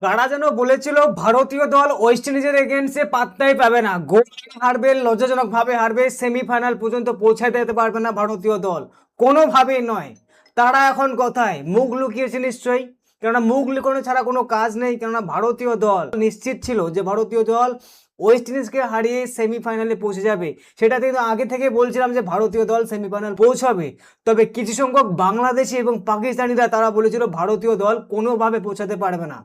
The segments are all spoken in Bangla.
কারা যেন বলেছিল ভারতীয় দল ওয়েস্ট ইন্ডিজের এগেন্স্টে পাত্তাই পাবে না, গোল হারবে, লজ্জাজনক ভাবে হারবে, সেমিফাইনাল পর্যন্ত পৌঁছাতে যেতে পারবে না ভারতীয় দল, কোনোভাবেই নয়। তারা এখন কথায় মুখ লুকিয়েছে নিশ্চয়ই, কেননা মুখ লুকানো ছাড়া কোনো কাজ নেই। কেননা ভারতীয় দল নিশ্চিত ছিল যে ভারতীয় দল ওয়েস্ট ইন্ডিজকে হারিয়ে সেমিফাইনালে পৌঁছে যাবে। সেটা কিন্তু আগে থেকে বলছিলাম যে ভারতীয় দল সেমিফাইনাল পৌঁছাবে। তবে কিছু সংখ্যক বাংলাদেশি এবং পাকিস্তানিরা তারা বলেছিল ভারতীয় দল কোনোভাবে পৌঁছাতে পারবে না,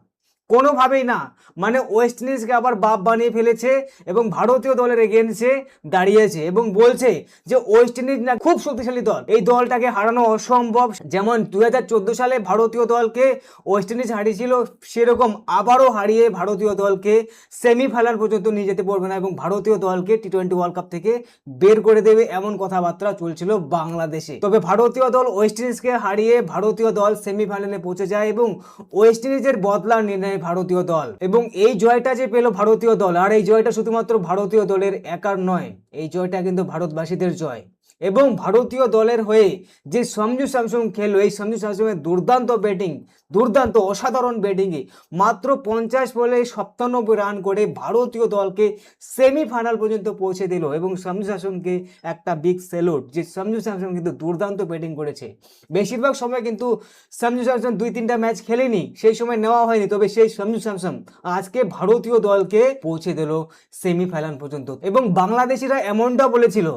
কোনোভাবেই না। মানে ওয়েস্ট ইন্ডিজকে আবার বাপ বানিয়ে ফেলেছে এবং ভারতীয় দলের এগেন্সে দাঁড়িয়েছে এবং বলছে যে ওয়েস্ট ইন্ডিজ না খুব শক্তিশালী দল, এই দলটাকে হারানো অসম্ভব। যেমন 2014 সালে ভারতীয় দলকে ওয়েস্ট ইন্ডিজ হারিয়েছিল, সেরকম আবারও হারিয়ে ভারতীয় দলকে সেমিফাইনাল পর্যন্ত নিয়ে যেতে পারবে না এবং ভারতীয় দলকে টি-20 ওয়ার্ল্ড কাপ থেকে বের করে দেবে, এমন কথাবার্তা চলছিল বাংলাদেশে। তবে ভারতীয় দল ওয়েস্ট ইন্ডিজকে হারিয়ে ভারতীয় দল সেমিফাইনালে পৌঁছে যায় এবং ওয়েস্ট ইন্ডিজের বদলা নিয়ে নেয় ভারতীয় দল। এবং এই জয়টা যে পেল ভারতীয় দল, আর এই জয়টা শুধুমাত্র ভারতীয় দলের একার নয়, এই জয়টা কিন্তু ভারতবাসীদের জয়। এবং ভারতীয় দলের হয়ে যে সঞ্জু স্যামসন খেললো, এই সঞ্জু স্যামসনের দুর্দান্ত ব্যাটিং, দুর্দান্ত অসাধারণ ব্যাটিংয়ে মাত্র 50 বলে 97 রান করে ভারতীয় দলকে সেমিফাইনাল পর্যন্ত পৌঁছে দিল। এবং সঞ্জু স্যামসনকে একটা বিগ স্যালুট, যে সঞ্জু স্যামসন কিন্তু দুর্দান্ত ব্যাটিং করেছে। বেশিরভাগ সময় কিন্তু সঞ্জু স্যামসন 2-3টা ম্যাচ খেলেনি, সেই সময় নেওয়া হয়নি, তবে সেই সঞ্জু স্যামসন আজকে ভারতীয় দলকে পৌঁছে দিল সেমিফাইনাল পর্যন্ত। এবং বাংলাদেশিরা এমনটা বলেছিল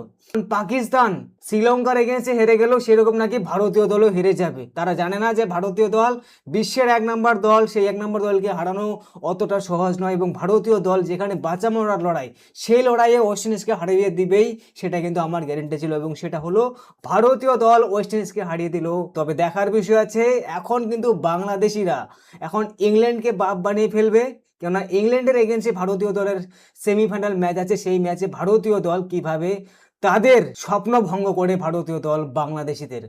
পাকিস্তান শ্রীলঙ্কার এগেন্সে হেরে গেল, সেরকম নাকি ভারতীয় দলও হেরে যাবে। তারা জানে না যে ভারতীয় দল বিশ্বের 1 নম্বর দল, সেই 1 নম্বর দলকে হারানো অতটা সহজ নয়। এবং ভারতীয় দল যেখানে বাঁচা মরার লড়াই, সেই লড়াইয়ে ওয়েস্ট ইন্ডিজকে হারিয়ে দিবেই, সেটা কিন্তু আমার গ্যারেন্টি ছিল এবং সেটা হলো ভারতীয় দল ওয়েস্ট ইন্ডিজকে হারিয়ে দিল। তবে দেখার বিষয় আছে, এখন কিন্তু বাংলাদেশিরা এখন ইংল্যান্ডকে বাপ বানিয়ে ফেলবে, কেননা ইংল্যান্ডের এগেন্সে ভারতীয় দলের সেমিফাইনাল ম্যাচ আছে। সেই ম্যাচে ভারতীয় দল কিভাবে তাদের স্বপ্ন ভঙ্গ করে ভারতীয় দল বাংলাদেশিদের।